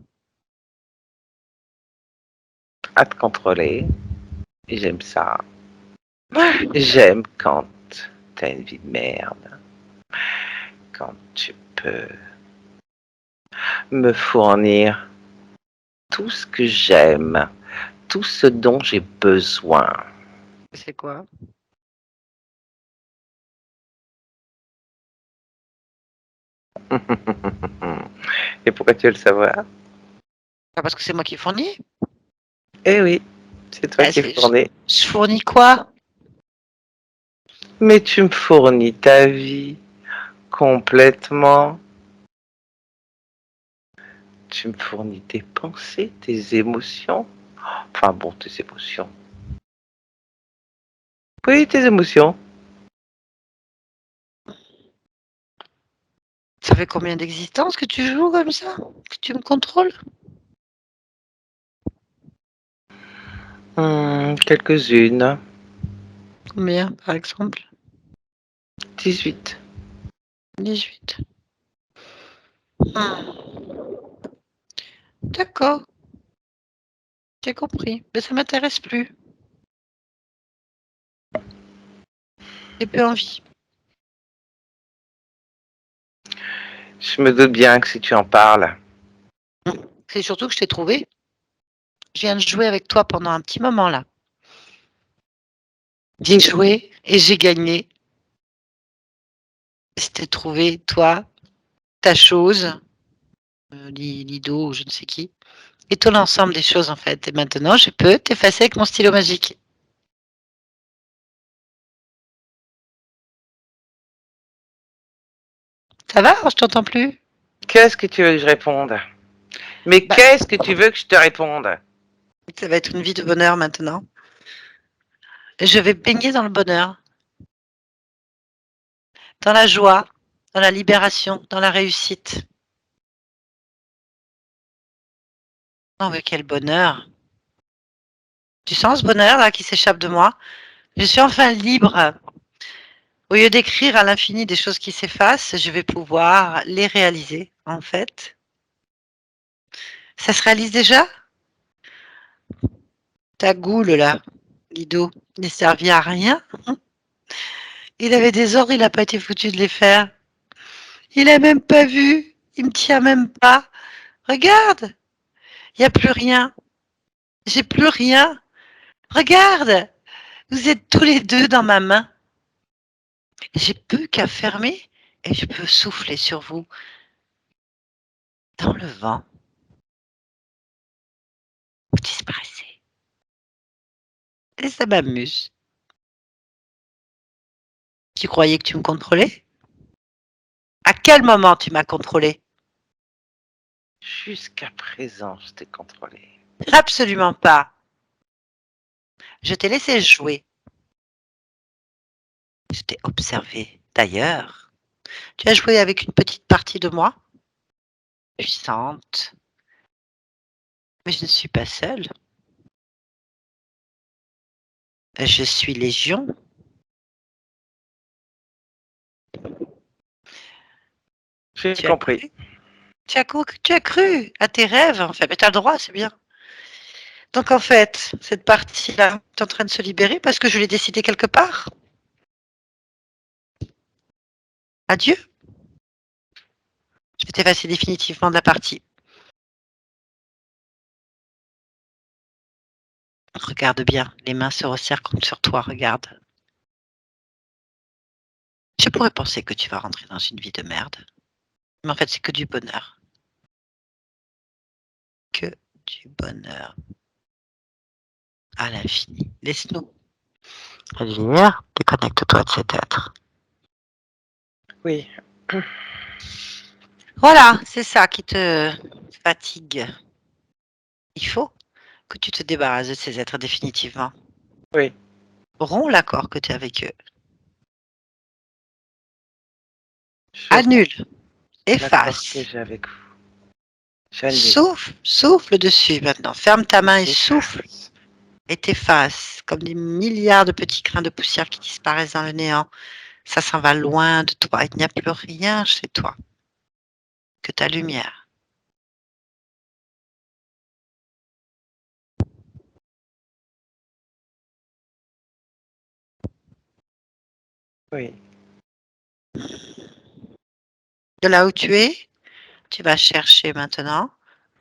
à te contrôler. Et j'aime ça. Bon, J'aime quand t'as une vie de merde. Quand tu peux me fournir tout ce que j'aime, tout ce dont j'ai besoin. c'est quoi? Et pourquoi tu veux le savoir? Ah, parce que c'est moi qui fournis? Eh oui, c'est toi Bah, qui fournis. je fournis quoi? Mais tu me fournis ta vie complètement. Tu me fournis tes pensées, tes émotions. Enfin bon, tes émotions. Oui, tes émotions. Ça fait combien d'existences que tu joues comme ça? Que tu me contrôles? Quelques-unes. Combien, par exemple? 18. 18. D'accord, j'ai compris. Mais ça m'intéresse plus. J'ai plus envie. Je me doute bien que si tu en parles, C'est surtout que je t'ai trouvé. Je viens de jouer avec toi pendant un petit moment là. J'ai joué et j'ai gagné. Je t'ai trouvé, toi, ta chose, Lido ou je ne sais qui, et tout l'ensemble des choses en fait. Et maintenant, je peux t'effacer avec mon stylo magique. Ça va? Je t'entends plus. qu'est-ce que tu veux que je réponde? Mais Bah, qu'est-ce que tu veux que je te réponde? ça va être une vie de bonheur maintenant. Je vais baigner dans le bonheur, dans la joie, dans la libération, dans la réussite. Oh, mais quel bonheur! Tu sens ce bonheur là qui s'échappe de moi? Je suis enfin libre. Au lieu d'écrire à l'infini des choses qui s'effacent, je vais pouvoir les réaliser, en fait. Ça se réalise déjà? Ta goule là, Lido, n'est servi à rien. Il avait des ordres, il n'a pas été foutu de les faire. Il a même pas vu, il me tient même pas. Regarde, il n'y a plus rien. J'ai plus rien. Regarde, vous êtes tous les deux dans ma main. J'ai peu qu'à fermer et je peux souffler sur vous dans le vent. Et ça m'amuse. Tu croyais que tu me contrôlais? À quel moment tu m'as contrôlé? Jusqu'à présent, je t'ai contrôlé. Absolument pas. Je t'ai laissé jouer. Je t'ai observé. D'ailleurs, tu as joué avec une petite partie de moi, puissante, mais je ne suis pas seule. Je suis légion. J'ai Tu as compris. cru? Tu as cru à tes rêves, en fait, mais tu as le droit, c'est bien. Donc en fait, cette partie-là est en train de se libérer parce que je l'ai décidé quelque part. Adieu. Je vais t'effacer définitivement de la partie. Regarde bien, les mains se resserrent contre sur toi, regarde. Je pourrais penser que tu vas rentrer dans une vie de merde, mais en fait, c'est que du bonheur. Que du bonheur à l'infini. Laisse-nous agir, déconnecte-toi de cet être. Oui. Voilà, c'est ça qui te fatigue. Il faut que tu te débarrasses de ces êtres définitivement. Oui. Romps l'accord que tu as avec eux. Je Annule, l'accord que efface, j'ai avec vous. J'annule. souffle dessus maintenant. Ferme ta main et souffle J'efface. et t'efface comme des milliards de petits grains de poussière qui disparaissent dans le néant. Ça s'en va loin de toi. Il n'y a plus rien chez toi que ta lumière. Oui. De là où tu es, tu vas chercher maintenant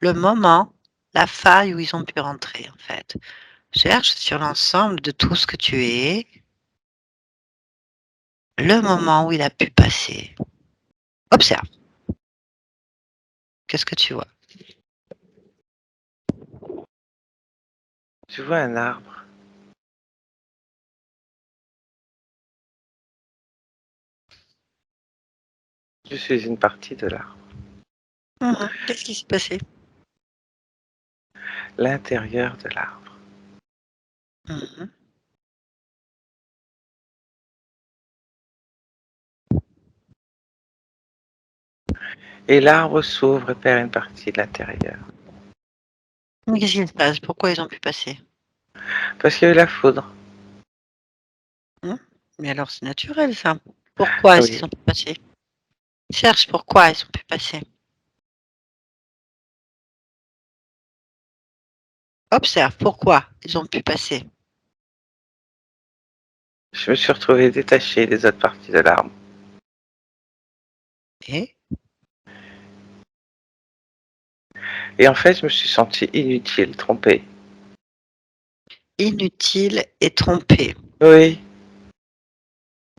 le moment, la faille où ils ont pu rentrer en fait. Cherche sur l'ensemble de tout ce que tu es, le moment où il a pu passer. Observe. Qu'est-ce que tu vois? Je vois un arbre. Je suis une partie de l'arbre. Qu'est-ce qui s'est passé? L'intérieur de l'arbre. Mhm. Et l'arbre s'ouvre et perd une partie de l'intérieur. Mais qu'est-ce qui se passe? Pourquoi ils ont pu passer? Parce qu'il y a eu la foudre. Mais alors c'est naturel ça. Pourquoi est-ce Oui. qu'ils ont pu passer? Cherche pourquoi ils ont pu passer. Observe pourquoi ils ont pu passer. Je me suis retrouvé détaché des autres parties de l'arbre. Et Et en fait, je me suis senti inutile, trompé. inutile et trompé. Oui.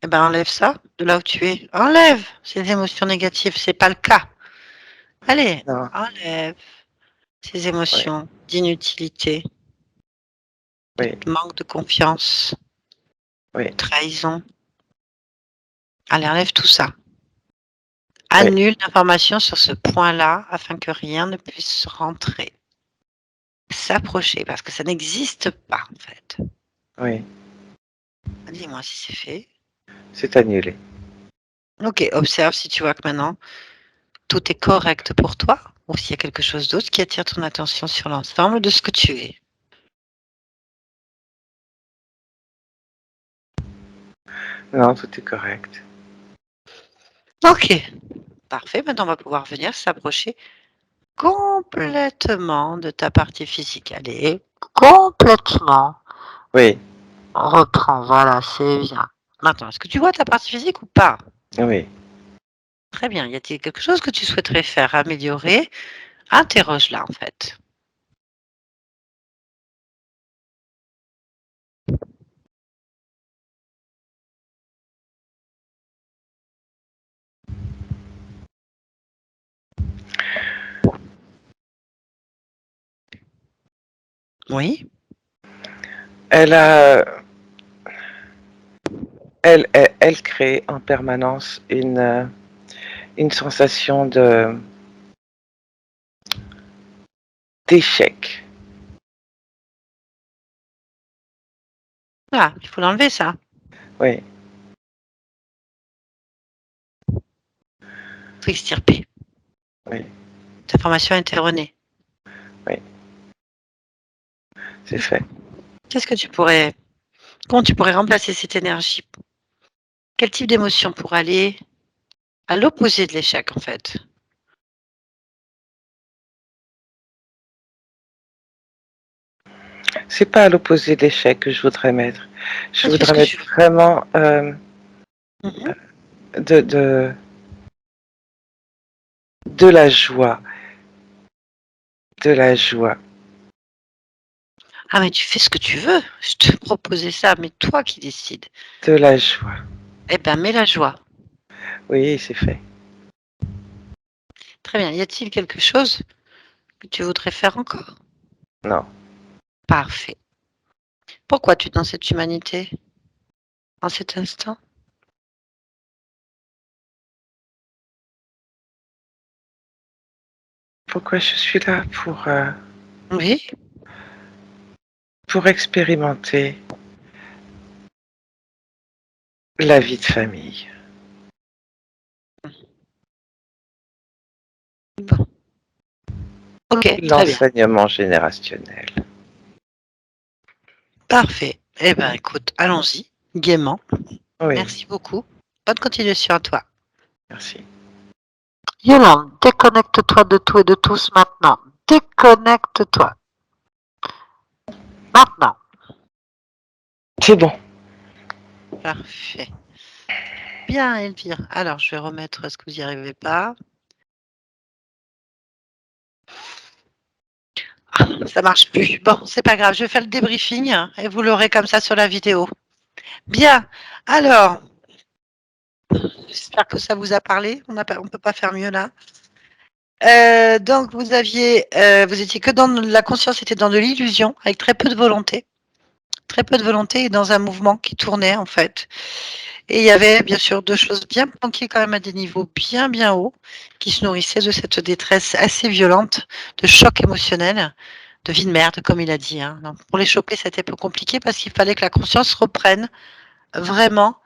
Eh ben enlève ça de là où tu es. Enlève ces émotions négatives, c'est pas le cas. Allez, Non. enlève ces Oui. émotions d'inutilité, Oui. de manque de confiance, Oui. de trahison. Allez, enlève tout ça. Oui. Annule l'information sur ce point-là afin que rien ne puisse rentrer. S'approcher, parce que ça n'existe pas en fait. Oui. Dis-moi si c'est fait. C'est annulé. Ok, observe si tu vois que maintenant tout est correct pour toi ou s'il y a quelque chose d'autre qui attire ton attention sur l'ensemble de ce que tu es. Non, tout est correct. Ok, parfait. Maintenant, on va pouvoir venir s'approcher complètement de ta partie physique. Allez, complètement. Oui. Reprends, voilà, c'est bien. Maintenant, est-ce que tu vois ta partie physique ou pas? Oui. Très bien. Y a-t-il quelque chose que tu souhaiterais faire améliorer? Interroge-la en fait. Oui. Elle a, elle crée en permanence une sensation d'échec. Ah, il faut l'enlever, ça. Oui, Il faut extirper. oui, Cette information est erronée. oui, c'est fait. Qu'est-ce que tu pourrais... Comment tu pourrais remplacer cette énergie? Quel type d'émotion pour aller à l'opposé de l'échec, en fait? C'est pas à l'opposé d'échec que je voudrais mettre. Je Tu fais ce voudrais que tu mettre veux. vraiment Mhm. de, de, de la joie. De la joie. Ah, mais tu fais ce que tu veux. Je te proposais ça, mais toi qui décides. De la joie. Eh ben, mets la joie. Oui, c'est fait. Très bien. Y a-t-il quelque chose que tu voudrais faire encore? Non. Parfait. Pourquoi tu es dans cette humanité, en cet instant? Pourquoi je suis là Oui. pour expérimenter la vie de famille. Bon. Ok, très bien. L'enseignement générationnel. Parfait. Eh ben, écoute, allons-y, gaiement. Oui, Merci beaucoup. Bonne continuation à toi. merci. Yolande, déconnecte-toi de tout et de tous maintenant. Déconnecte-toi. Maintenant. C'est bon. Parfait. Bien, Elvire. Alors, je vais remettre ce que vous n'y arrivez pas. Ah, ça marche plus. Bon, c'est pas grave. Je vais faire le débriefing et vous l'aurez comme ça sur la vidéo. Bien. Alors, j'espère que ça vous a parlé. On ne peut pas faire mieux là. Donc, vous étiez que dans la conscience était dans de l'illusion, avec très peu de volonté. Très peu de volonté et dans un mouvement qui tournait en fait. Et il y avait bien sûr deux choses bien planquées quand même à des niveaux bien bien hauts, qui se nourrissaient de cette détresse assez violente, de choc émotionnel, de vie de merde comme il a dit, hein. Donc pour les choper, c'était un peu compliqué parce qu'il fallait que la conscience reprenne vraiment,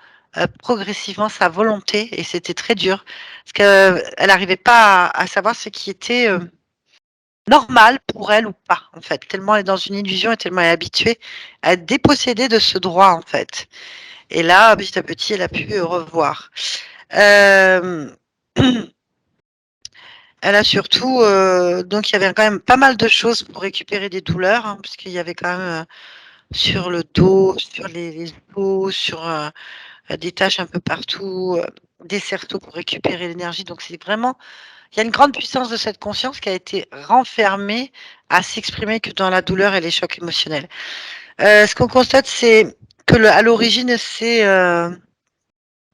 progressivement sa volonté et c'était très dur. Parce qu'elle n'arrivait pas à savoir ce qui était, normal pour elle ou pas en fait, tellement elle est dans une illusion et tellement elle est habituée à être dépossédée de ce droit en fait. Et là, petit à petit, elle a pu revoir. Euh, Elle a surtout, donc il y avait quand même pas mal de choses pour récupérer des douleurs, hein, parce qu'il y avait quand même sur le dos, sur les os, sur des taches un peu partout, des cerceaux pour récupérer l'énergie. Donc c'est vraiment, il y a une grande puissance de cette conscience qui a été renfermée à s'exprimer que dans la douleur et les chocs émotionnels. Ce qu'on constate, c'est que à l'origine, c'est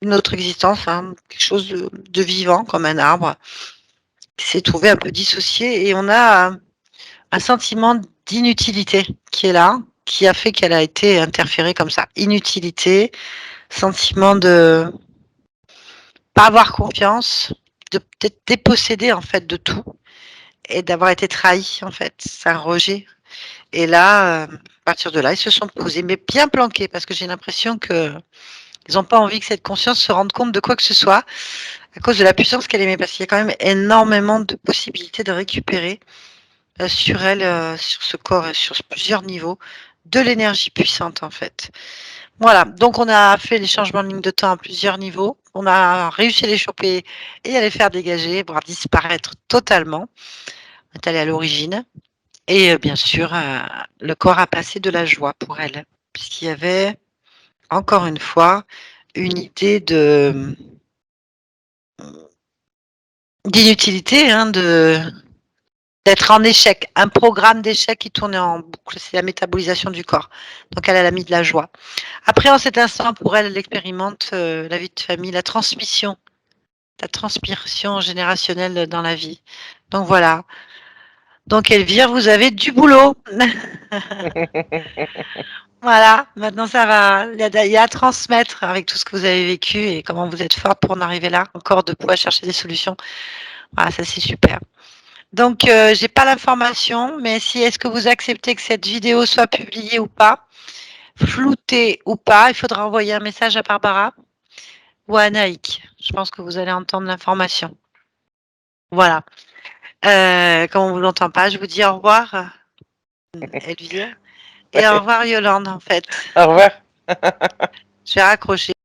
notre existence, hein, quelque chose de vivant, comme un arbre, qui s'est trouvé un peu dissocié et on a un sentiment d'inutilité qui est là, qui a fait qu'elle a été interférée comme ça. Inutilité, sentiment de pas avoir confiance, de peut-être dépossédée en fait de tout et d'avoir été trahi en fait. C'est un rejet. Et là, à partir de là, ils se sont posés, mais bien planqués, parce que j'ai l'impression que ils n'ont pas envie que cette conscience se rende compte de quoi que ce soit à cause de la puissance qu'elle émet, parce qu'il y a quand même énormément de possibilités de récupérer sur elle, sur ce corps et sur plusieurs niveaux, de l'énergie puissante en fait. Voilà, donc on a fait les changements de ligne de temps à plusieurs niveaux. On a réussi à les choper et à les faire dégager, voire disparaître totalement. On est allé à l'origine. Et bien sûr, le corps a passé de la joie pour elle, puisqu'il y avait, encore une fois, une idée de d'inutilité, hein, d'être en échec, un programme d'échec qui tournait en boucle, c'est la métabolisation du corps. Donc elle a mis de la joie. Après, en cet instant, pour elle, elle expérimente la vie de famille, la transmission générationnelle dans la vie. Donc voilà. Donc Elvire, vous avez du boulot. Voilà, maintenant ça va. Il y a à transmettre avec tout ce que vous avez vécu et comment vous êtes forte pour en arriver là. Encore de quoi chercher des solutions. Voilà, ça c'est super. Donc j'ai pas l'information, mais si est-ce que vous acceptez que cette vidéo soit publiée ou pas, floutée ou pas, il faudra envoyer un message à Barbara ou à Anaïk. Je pense que vous allez entendre l'information. Voilà. Comme on vous l'entend pas, je vous dis au revoir, Elvire, et au revoir Yolande en fait. Au revoir. Je vais raccrocher.